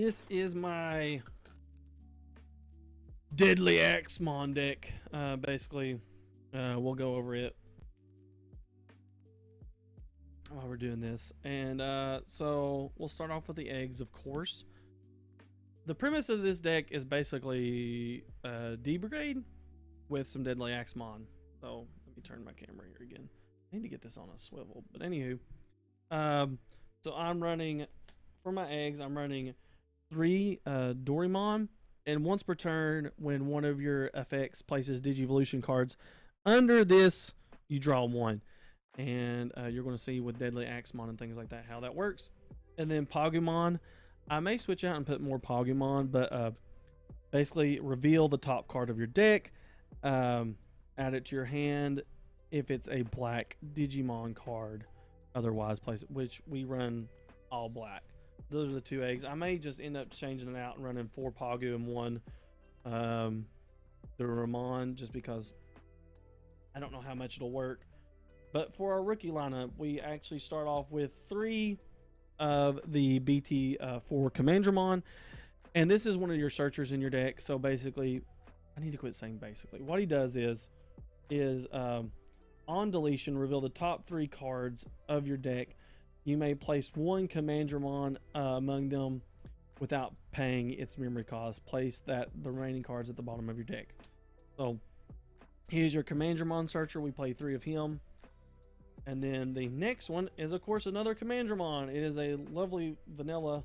this is my deadly Axemon deck. Basically, we'll go over it while we're doing this. And so we'll start off with the eggs, of course. The premise of this deck is basically D-Brigade with some deadly Axemon. So let me turn my camera here again. I need to get this on a swivel. But anywho, so I'm running, for my eggs, I'm running 3 Dorimon. And once per turn, when one of your effects places Digivolution cards under this, you draw 1. And you're going to see with Deadly Axemon and things like that how that works. And then Pogumon, I may switch out and put more Pogumon, but basically reveal the top card of your deck, add it to your hand if it's a black Digimon card. Otherwise, place it, which we run all black. Those are the 2 eggs. I may just end up changing it out and running 4 Pogu and 1 the Ramon, just because I don't know how much it'll work. But for our rookie lineup, we actually start off with 3 of the BT4 Commandramon, and this is one of your searchers in your deck. So basically, I need to quit saying basically. What he does is on deletion, reveal the top 3 cards of your deck. You may place 1 Commandramon among them without paying its memory cost. Place the remaining cards at the bottom of your deck. So here's your Commandramon searcher. We play 3 of him. And then the next one is, of course, another Commandramon. It is a lovely vanilla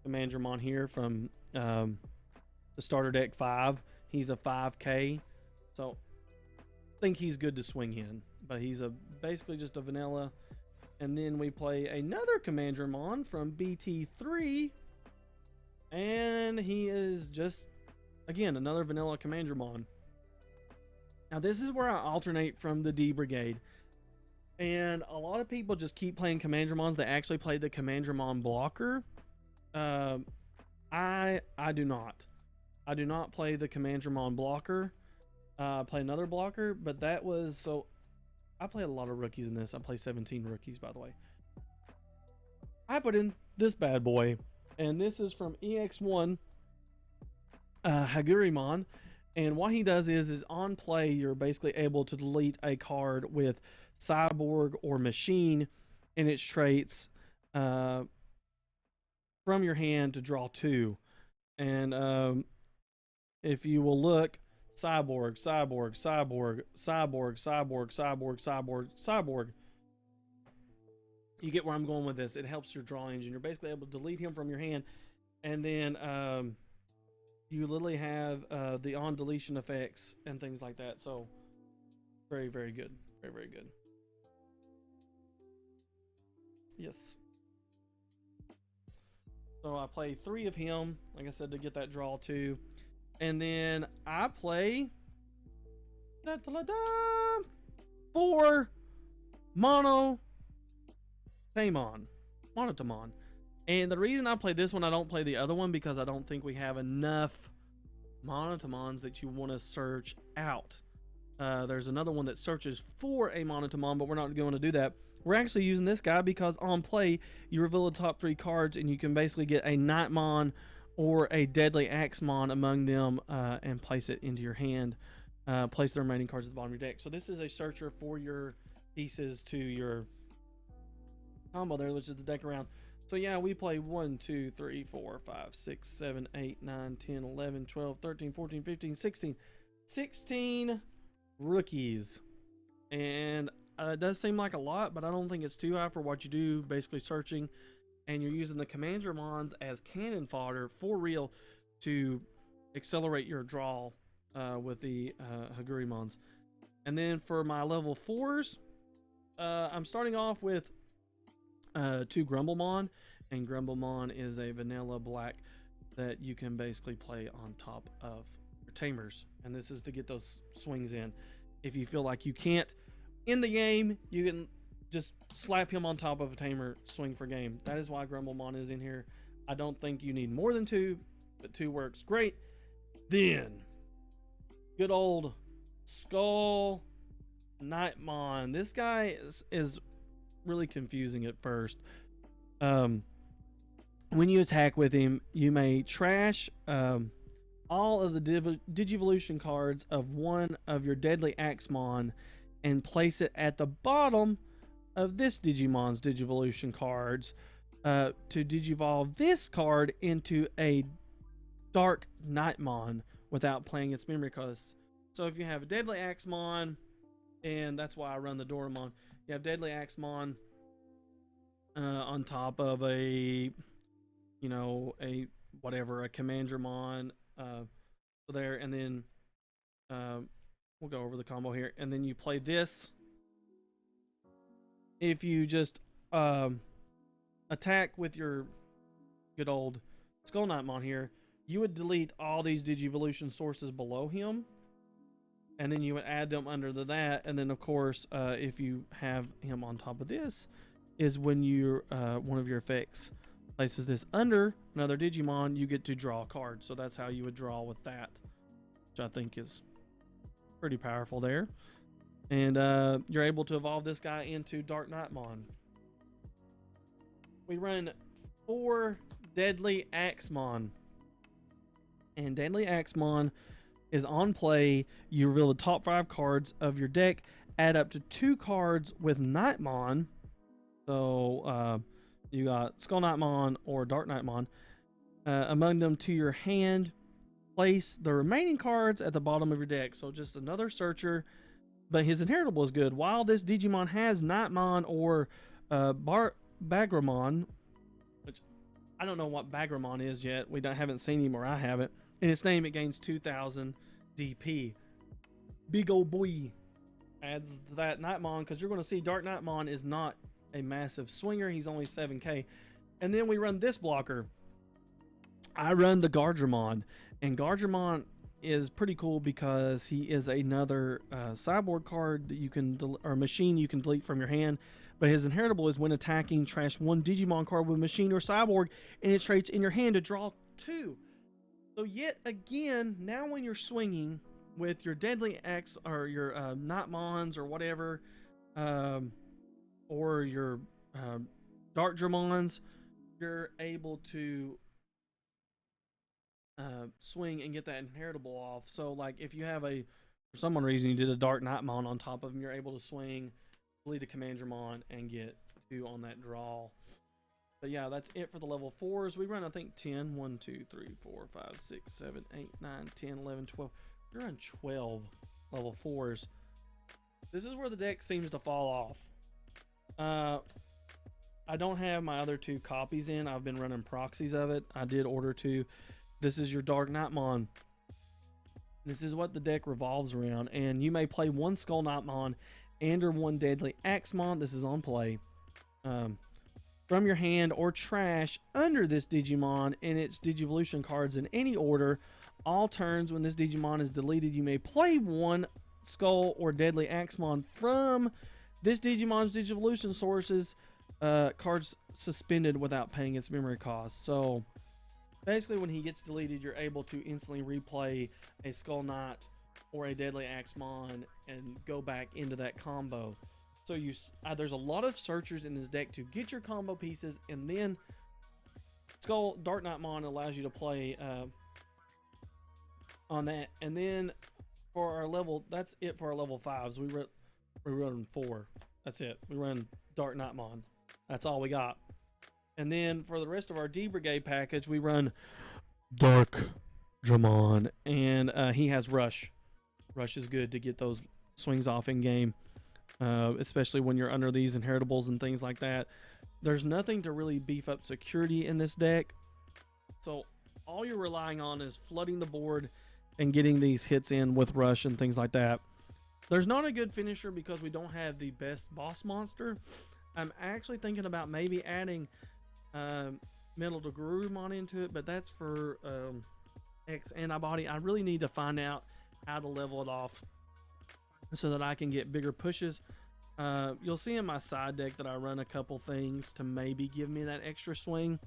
Commandramon here from the starter deck 5. He's a 5K. So I think he's good to swing in. But he's basically just a vanilla. And then we play another Commandramon from BT3. And he is just, again, another vanilla Commandramon. Now, this is where I alternate from the D-Brigade. And a lot of people just keep playing Commandramons that actually play the Commandramon blocker. I do not. I do not play the Commandramon blocker. I play another blocker, but that was so... I play a lot of rookies in this. I play 17 rookies, by the way. I put in this bad boy, and this is from EX1 Hagurimon. And what he does is on play, you're basically able to delete a card with Cyborg or Machine in its traits from your hand to draw 2. And if you will look, Cyborg, Cyborg, Cyborg, Cyborg, Cyborg, Cyborg, Cyborg, Cyborg. You get where I'm going with this. It helps your draw engine. You're basically able to delete him from your hand. And then you literally have the on deletion effects and things like that. So very, very good. Very, very good. Yes. So I play 3 of him, like I said, to get that draw 2. And then I play 4 Monotamon. Monotamon. And the reason I play this one, I don't play the other one, because I don't think we have enough Monotamons that you want to search out. There's another one that searches for a Monotamon, but we're not going to do that. We're actually using this guy because on play, you reveal the top 3 cards, and you can basically get a Knightmon or a Deadly Axemon among them and place it into your hand. Place the remaining cards at the bottom of your deck. So this is a searcher for your pieces to your combo there, which is the deck around. So yeah, we play 1, 2, 3, 4, 5, 6, 7, 8, 9, 10, 11, 12, 13, 14, 15, 16. 16 rookies. And it does seem like a lot, but I don't think it's too high for what you do, basically searching. And you're using the Commandramons as cannon fodder for real to accelerate your draw with the Hagurimons. And then for my level 4s, I'm starting off with 2 Grumblemon. And Grumblemon is a vanilla black that you can basically play on top of your Tamers. And this is to get those swings in. If you feel like you can't in the game, you can just slap him on top of a Tamer, swing for game. That is why Grumblemon is in here. I don't think you need more than 2, but 2 works great. Then, good old Skull Knightmon. This guy is really confusing at first. When you attack with him, you may trash all of the Digivolution cards of one of your deadly Axemon and place it at the bottom of this Digimon's Digivolution cards to Digivolve this card into a Dark Knightmon without playing its memory cost. So if you have a Deadly Axemon, and that's why I run the Doramon, you have Deadly Axemon on top of a, you know, a whatever, a Commandermon there, and then we'll go over the combo here, and then you play this. If you just attack with your good old Skull Knightmon here, you would delete all these Digivolution sources below him, and then you would add them under that, and then of course if you have him on top of this is when you one of your effects places this under another Digimon, you get to draw a card. So that's how you would draw with that, which I think is pretty powerful there. And you're able to evolve this guy into Dark Knightmon. We run 4 Deadly Axemon. And Deadly Axemon is on play. You reveal the top 5 cards of your deck, add up to 2 cards with Knightmon. So you got Skull Knightmon or Dark Knightmon among them to your hand. Place the remaining cards at the bottom of your deck. So just another searcher, but his inheritable is good. While this Digimon has Knightmon or Bagramon, which I don't know what Bagramon is yet. We haven't seen him, or I haven't. In its name, it gains 2,000 DP. Big old boy. Adds to that Knightmon, because you're going to see Dark Knightmon is not a massive swinger. He's only 7k. And then we run this blocker. I run the Gardramon, and Gardramon is pretty cool because he is another sideboard card that you can or machine you can delete from your hand. But his inheritable is when attacking, trash 1 Digimon card with machine or cyborg, and it trades in your hand to draw 2. So yet again, now when you're swinging with your Deadly X or your Knightmons or whatever, or your Dark Dramons, you're able to swing and get that inheritable off. So like if you have for some reason you did a Dark Knightmon on top of him, you're able to swing, delete a Commandramon, and get 2 on that draw. But yeah, that's it for the level 4s. We run, I think, 10. 1, 2, 3, 4, 5, 6, 7, 8, 9, 10, 11, 12. We run 12 level 4s. This is where the deck seems to fall off. I don't have my other 2 copies in. I've been running proxies of it. I did order 2. This is your Dark Knightmon. This is what the deck revolves around. And you may play 1 Skull Knightmon and or 1 Deadly Axemon. This is on play. From your hand or trash under this Digimon and its Digivolution cards in any order. All turns when this Digimon is deleted, you may play 1 Skull or Deadly Axemon from this Digimon's Digivolution sources cards suspended without paying its memory cost. So basically when he gets deleted, you're able to instantly replay a Skull Knight or a Deadly Axemon and go back into that combo. So there's a lot of searchers in this deck to get your combo pieces, and then Dark Knightmon allows you to play on that. And then for our level, that's it for our level 5s. We run 4. That's it. We run Dark Knightmon. That's all we got. And then for the rest of our D-Brigade package, we run Dark Dramon, and he has Rush. Rush is good to get those swings off in game. Especially when you're under these inheritables and things like that. There's nothing to really beef up security in this deck. So all you're relying on is flooding the board and getting these hits in with Rush and things like that. There's not a good finisher because we don't have the best boss monster. I'm actually thinking about maybe adding Metal Garurumon into it, but that's for X Antibody. I really need to find out how to level it off so that I can get bigger pushes. You'll see in my side deck that I run a couple things to maybe give me that extra swing.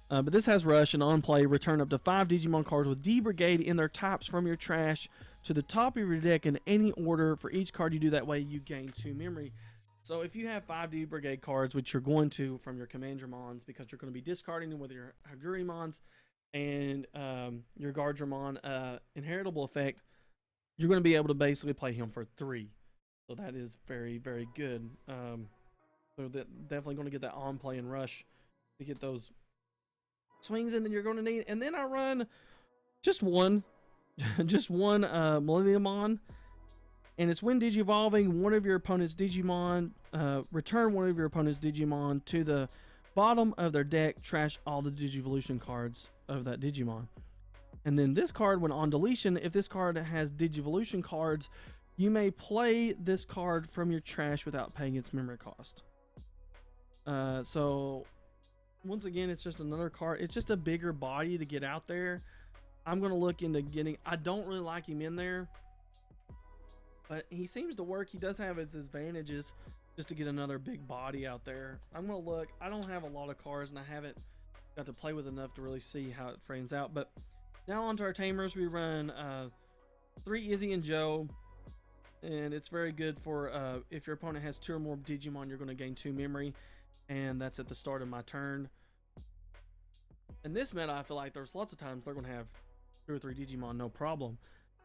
But this has Rush, and on play, return up to 5 Digimon cards with D-Brigade in their types from your trash to the top of your deck in any order. For each card you do that way, you gain 2 memory. So if you have 5 D-Brigade cards, which you're going to from your Commander Mons, because you're going to be discarding them with your Haguri Mons and your Guardian inheritable effect, you're going to be able to basically play him for 3. So that is very, very good. So that definitely going to get that on play and rush to get those swings in that you're going to need. And then I run just one, just one Millenniumon. And it's when digivolving one of your opponent's Digimon, return one of your opponent's Digimon to the bottom of their deck, trash all the Digivolution cards of that Digimon. And then this card, when on deletion, if this card has Digivolution cards, you may play this card from your trash without paying its memory cost. So, once again, it's just another card. It's just a bigger body to get out there. I'm going to look into getting... I don't really like him in there, but he seems to work. He does have its advantages just to get another big body out there. I'm going to look. I don't have a lot of cards, and I haven't got to play with enough to really see how it frames out. But now onto our tamers. We run 3 Izzy and Joe, and it's very good for if your opponent has 2 or more Digimon, you're going to gain 2 memory, and that's at the start of my turn. In this meta, I feel like there's lots of times they're going to have 2 or 3 Digimon, no problem.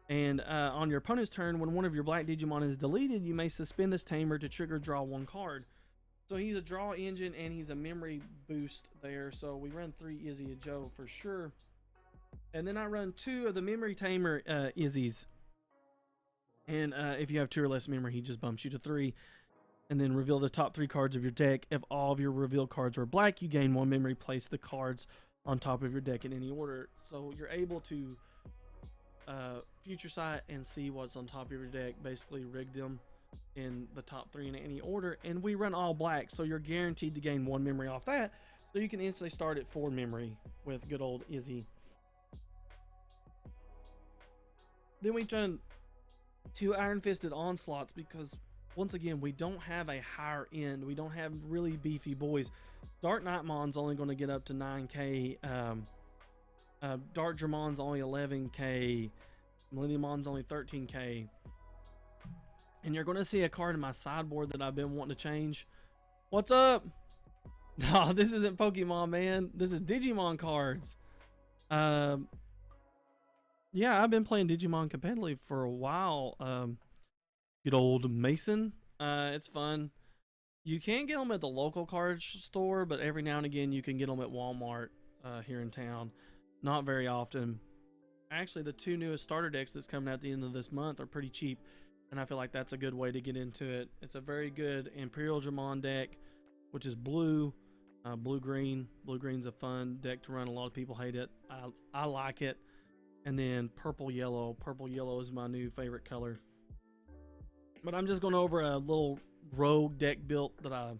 And on your opponent's turn, when one of your black Digimon is deleted, you may suspend this tamer to trigger draw 1 card. So he's a draw engine and he's a memory boost there. So we run 3 Izzy and Joe for sure. And then I run 2 of the memory tamer Izzy's. And if you have 2 or less memory, he just bumps you to 3. And then reveal the top 3 cards of your deck. If all of your reveal cards are black, you gain 1 memory. Place the cards on top of your deck in any order. So you're able to future sight and see what's on top of your deck, basically rig them in the top 3 in any order. And we run all black, so you're guaranteed to gain 1 memory off that, so you can instantly start at 4 memory with good old Izzy. Then we've done 2 Iron Fisted Onslaughts because once again we don't have a higher end, we don't have really beefy boys. Dark Knightmon's only going to get up to 9k, Dark Dramon's only 11k, Millenniumon's only 13k. And you're going to see a card in my sideboard that I've been wanting to change. What's up? No, this isn't Pokemon, man. This is Digimon cards. Yeah, I've been playing Digimon competitively for a while. Good old Mason. It's fun. You can get them at the local card store, but every now and again you can get them at Walmart here in town. Not very often. Actually, the 2 newest starter decks that's coming out at the end of this month are pretty cheap, and I feel like that's a good way to get into it. It's a very good Imperial Dramon deck, which is blue, blue-green. Blue-green's a fun deck to run. A lot of people hate it. I like it. And then purple-yellow. Purple-yellow is my new favorite color. But I'm just going over a little rogue deck built that I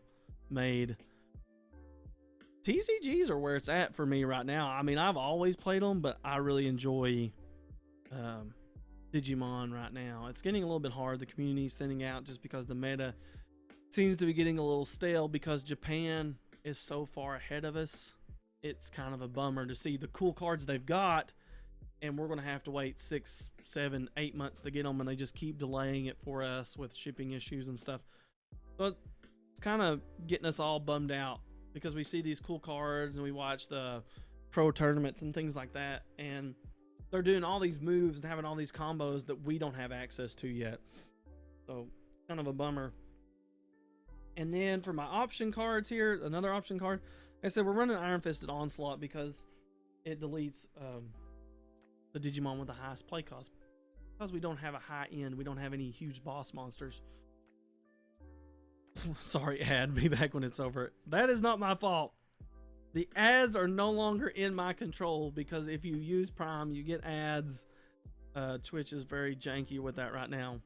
made. TCGs are where it's at for me right now. I mean, I've always played them, but I really enjoy Digimon right now. It's getting a little bit hard. The community's thinning out just because the meta seems to be getting a little stale because Japan is so far ahead of us. It's kind of a bummer to see the cool cards they've got, and we're going to have to wait 6, 7, 8 months to get them, and they just keep delaying it for us with shipping issues and stuff. But it's kind of getting us all bummed out, because we see these cool cards and we watch the pro tournaments and things like that, and they're doing all these moves and having all these combos that we don't have access to yet. So kind of a bummer. And then for my option cards here, another option card, like I said, we're running Iron Fisted Onslaught because it deletes the Digimon with the highest play cost, because we don't have a high end, we don't have any huge boss monsters. Sorry, ad. Be back when it's over. That is not my fault. The ads are no longer in my control, because if you use Prime, you get ads. Twitch is very janky with that right now.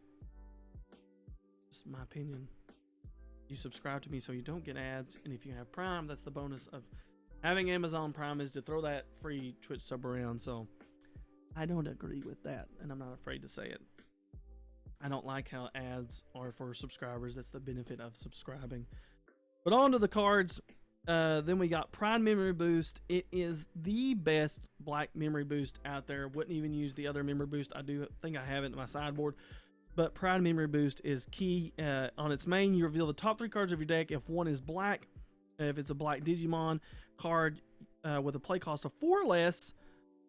Just my opinion. You subscribe to me so you don't get ads, and if you have Prime, that's the bonus of having Amazon Prime, is to throw that free Twitch sub around. So I don't agree with that, and I'm not afraid to say it. I don't like how ads are for subscribers. That's the benefit of subscribing. But on to the cards. Then we got Prime Memory Boost. It is the best black memory boost out there. Wouldn't even use the other memory boost. I do think I have it in my sideboard. but Pride Memory Boost is key. On its main, you reveal the top 3 cards of your deck. If one is black, if it's a black Digimon card with a play cost of 4 or less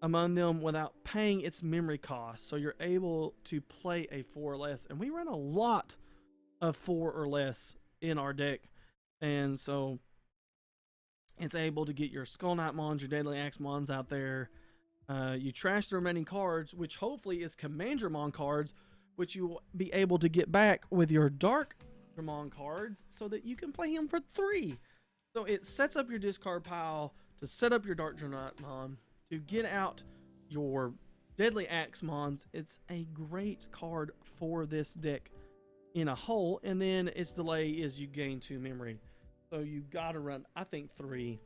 among them without paying its memory cost. So you're able to play a 4 or less. And we run a lot of 4 or less in our deck. And so it's able to get your Skull Knightmons, your Deadly Axemons out there. You trash the remaining cards, which hopefully is Commandramon cards, which you will be able to get back with your Dark Knightmon cards so that you can play him for 3. So it sets up your discard pile to set up your Dark Knightmon, to get out your Deadly Axemons. It's a great card for this deck in a whole. And then its delay is you gain 2 memory. So you gotta run, I think, 3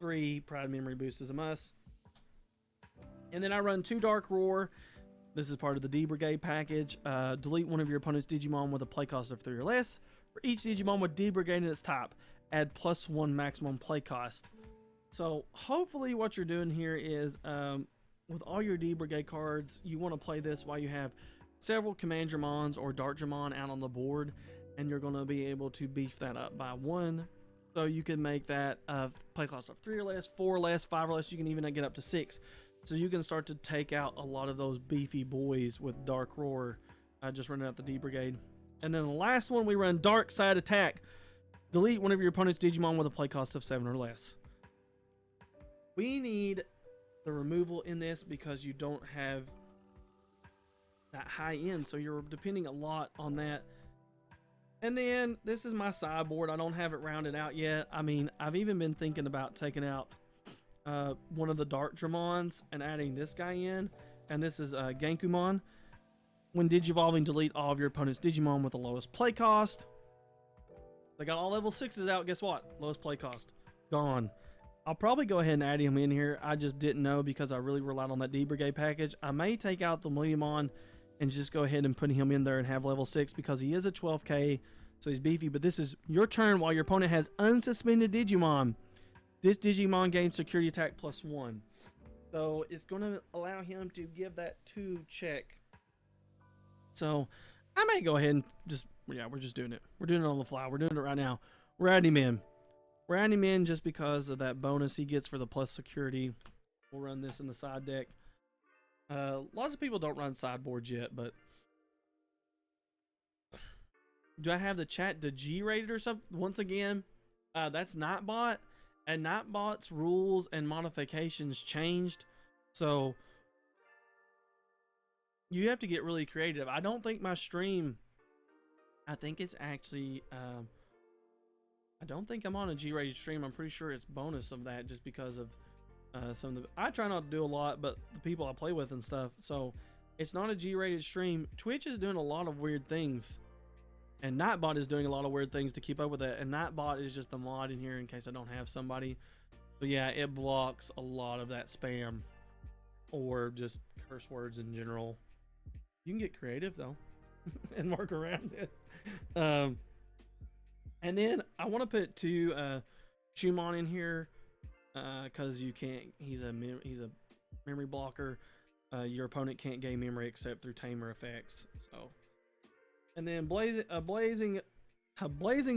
Pride Memory Boost is a must. And then I run 2 Dark Roar. This is part of the D-Brigade package. Delete one of your opponent's Digimon with a play cost of 3 or less. For each Digimon with D-Brigade in its top, add +1 maximum play cost. So hopefully what you're doing here is, with all your D-Brigade cards, you want to play this while you have several Commandramons or Darkdramon out on the board, and you're going to be able to beef that up by 1. So you can make that play cost of 3 or less, 4 or less, 5 or less. You can even get up to 6. So you can start to take out a lot of those beefy boys with Dark Roar, just running out the D-Brigade. And then the last one, we run Dark Side Attack. Delete one of your opponent's Digimon with a play cost of 7 or less. We need the removal in this because you don't have that high end, so you're depending a lot on that. And then this is my sideboard. I don't have it rounded out yet. I mean, I've even been thinking about taking out one of the Darkdramons and adding this guy in, and this is Genkumon. When Digivolving, delete all of your opponent's Digimon with the lowest play cost. They got all level 6s out. Guess what? Lowest play cost gone. I'll probably go ahead and add him in here. I just didn't know because I really relied on that D-Brigade package. I may take out the Millimon and just go ahead and put him in there and have level 6 because he is a 12k, so he's beefy. But this is your turn while your opponent has unsuspended Digimon. This Digimon gains security attack +1. So it's going to allow him to give that 2 check. So I may go ahead and just, yeah, we're just doing it. We're doing it on the fly. We're doing it right now. We're adding him in. We're adding him in just because of that bonus he gets for the plus security. We'll run this in the side deck. Lots of people don't run sideboards yet, but do I have the chat to G-rated or something? Once again, that's Nightbot, and Nightbot's rules and modifications changed, so you have to get really creative. I don't think my stream, I think it's actually, I don't think I'm on a G-rated stream. I'm pretty sure it's bonus of that just because of some of the, I try not to do a lot, but the people I play with and stuff, so it's not a G-rated stream. Twitch is doing a lot of weird things, and Nightbot is doing a lot of weird things to keep up with that, and Nightbot is just the mod in here in case I don't have somebody. But yeah, it blocks a lot of that spam or just curse words in general. You can get creative though and work around it. And then I want to put 2 Shumon in here because you can't, he's a memory blocker. Your opponent can't gain memory except through tamer effects. So, and then a blazing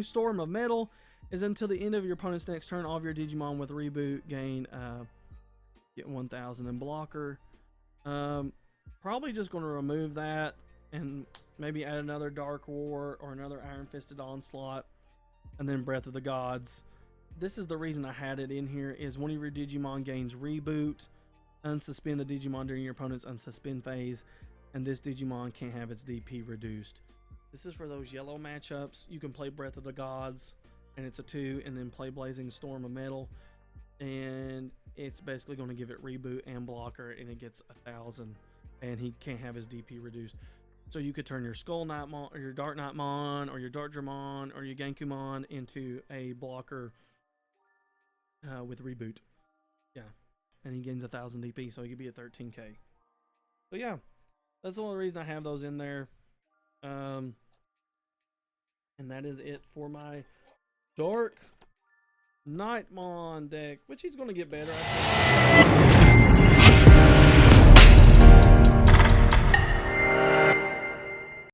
storm of metal is until the end of your opponent's next turn. All of your Digimon with reboot gain get 1000 in blocker. Probably just going to remove that and maybe add another Dark War or another Iron Fisted Onslaught, and then Breath of the Gods. This is the reason I had it in here, is one of your Digimon gains reboot, unsuspend the Digimon during your opponent's unsuspend phase, and this Digimon can't have its DP reduced. This is for those yellow matchups. You can play Breath of the Gods, and it's a 2, and then play Blazing Storm of Metal, and it's basically going to give it reboot and blocker, and it gets 1000, and he can't have his DP reduced. So you could turn your Skull Knightmon, or your Dark Knightmon, or your Darkdramon, or your Genkumon into a blocker with reboot. Yeah, and he gains 1000 DP, so he could be at 13k. So yeah, that's the only reason I have those in there. And that is it for my Dark Knightmon deck, which he's going to get better, I think.